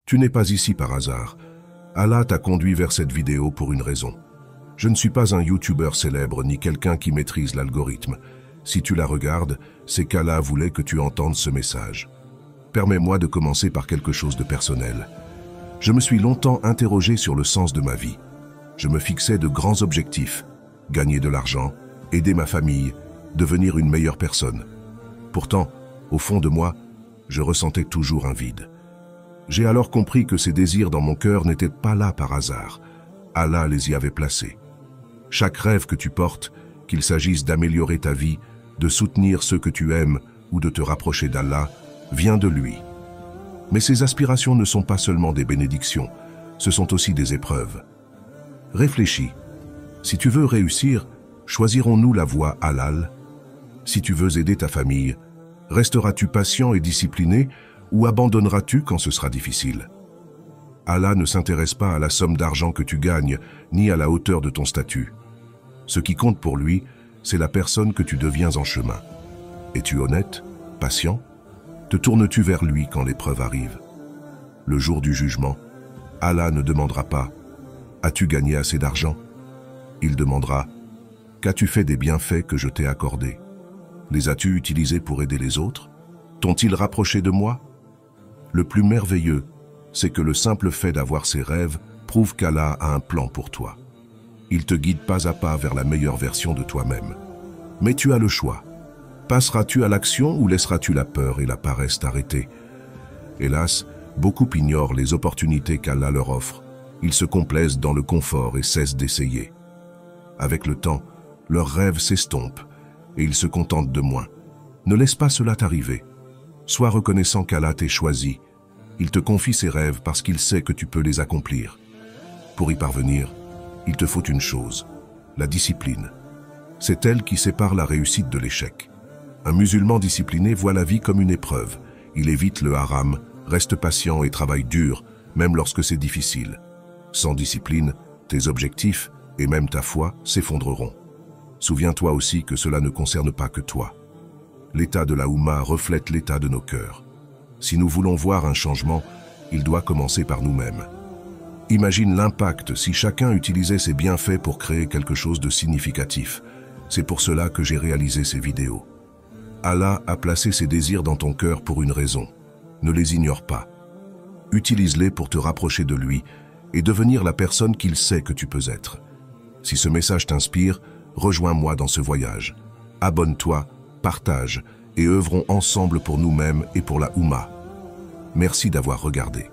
Tu n'es pas ici par hasard. Allah t'a conduit vers cette vidéo pour une raison. Je ne suis pas un YouTuber célèbre ni quelqu'un qui maîtrise l'algorithme. Si tu la regardes, c'est qu'Allah voulait que tu entendes ce message. Permets-moi de commencer par quelque chose de personnel. Je me suis longtemps interrogé sur le sens de ma vie. Je me fixais de grands objectifs, gagner de l'argent, aider ma famille, devenir une meilleure personne. Pourtant, au fond de moi, je ressentais toujours un vide. J'ai alors compris que ces désirs dans mon cœur n'étaient pas là par hasard. Allah les y avait placés. Chaque rêve que tu portes, qu'il s'agisse d'améliorer ta vie, de soutenir ceux que tu aimes ou de te rapprocher d'Allah, vient de lui. Mais ces aspirations ne sont pas seulement des bénédictions, ce sont aussi des épreuves. Réfléchis. Si tu veux réussir, choisirons-nous la voie halal? Si tu veux aider ta famille, resteras-tu patient et discipliné ou abandonneras-tu quand ce sera difficile? Allah ne s'intéresse pas à la somme d'argent que tu gagnes, ni à la hauteur de ton statut. Ce qui compte pour lui, c'est la personne que tu deviens en chemin. Es-tu honnête, patient? Te tournes-tu vers lui quand l'épreuve arrive? Le jour du jugement, Allah ne demandera pas « As-tu gagné assez d'argent ?» Il demandera « Qu'as-tu fait des bienfaits que je t'ai accordés? Les as-tu utilisés pour aider les autres? T'ont-ils rapproché de moi ?» Le plus merveilleux, c'est que le simple fait d'avoir ces rêves prouve qu'Allah a un plan pour toi. Il te guide pas à pas vers la meilleure version de toi-même. Mais tu as le choix. Passeras-tu à l'action ou laisseras-tu la peur et la paresse t'arrêter? Hélas, beaucoup ignorent les opportunités qu'Allah leur offre. Ils se complaisent dans le confort et cessent d'essayer. Avec le temps, leurs rêves s'estompent et ils se contentent de moins. Ne laisse pas cela t'arriver. Sois reconnaissant qu'Allah t'ait choisi. Il te confie ses rêves parce qu'il sait que tu peux les accomplir. Pour y parvenir, il te faut une chose, la discipline. C'est elle qui sépare la réussite de l'échec. Un musulman discipliné voit la vie comme une épreuve. Il évite le haram, reste patient et travaille dur, même lorsque c'est difficile. Sans discipline, tes objectifs et même ta foi s'effondreront. Souviens-toi aussi que cela ne concerne pas que toi. L'état de la Oumma reflète l'état de nos cœurs. Si nous voulons voir un changement, il doit commencer par nous-mêmes. Imagine l'impact si chacun utilisait ses bienfaits pour créer quelque chose de significatif. C'est pour cela que j'ai réalisé ces vidéos. Allah a placé ses désirs dans ton cœur pour une raison. Ne les ignore pas. Utilise-les pour te rapprocher de lui et devenir la personne qu'il sait que tu peux être. Si ce message t'inspire, rejoins-moi dans ce voyage. Abonne-toi, partage et œuvrons ensemble pour nous-mêmes et pour la Oumma. Merci d'avoir regardé.